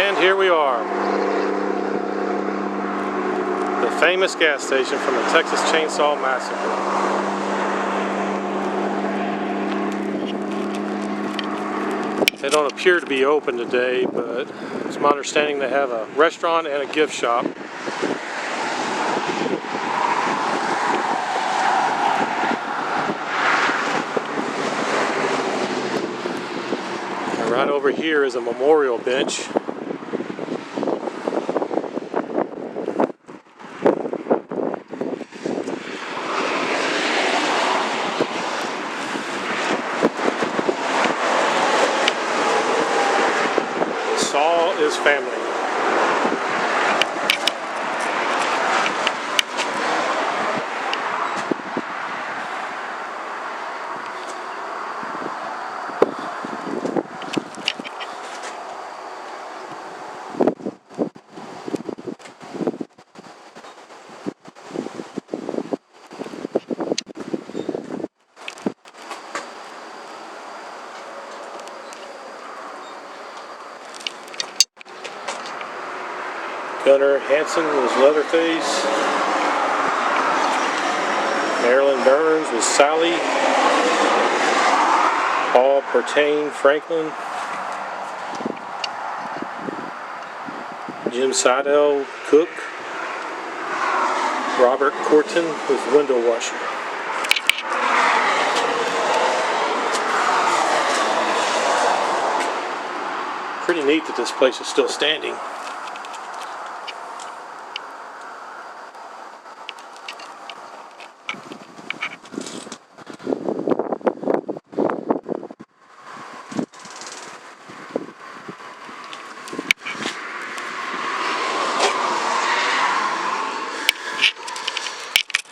And here we are. The famous gas station from the Texas Chainsaw Massacre. They don't appear to be open today, but it's my understanding they have a restaurant and a gift shop. And right over here is a memorial bench. Saw is family. Gunnar Hansen was Leatherface. Marilyn Burns was Sally. Paul Pertain Franklin. Jim Seidel Cook. Robert Corton was window washer. Pretty neat that this place is still standing.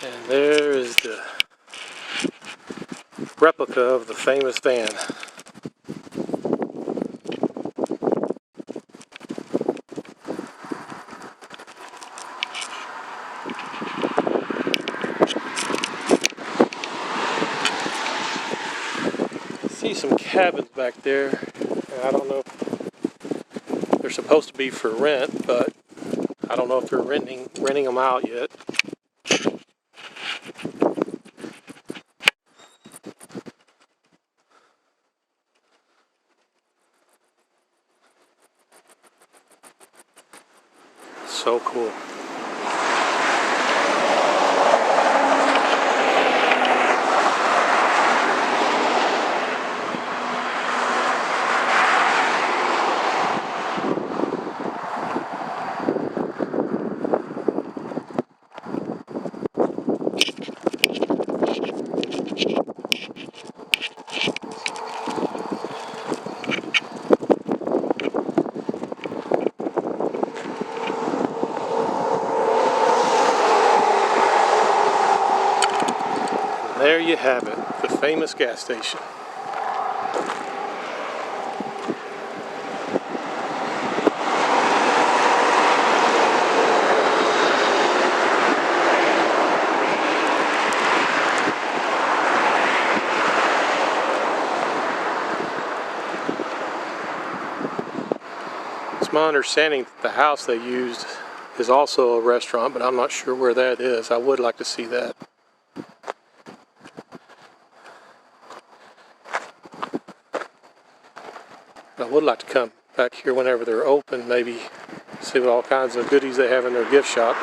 And there is the replica of the famous van. See some cabins back there. And I don't know if they're supposed to be for rent, but I don't know if they're renting them out yet. So cool. There you have it, the famous gas station. It's my understanding that the house they used is also a restaurant, but I'm not sure where that is. I would like to see that. I would like to come back here whenever they're open, maybe see what all kinds of goodies they have in their gift shop.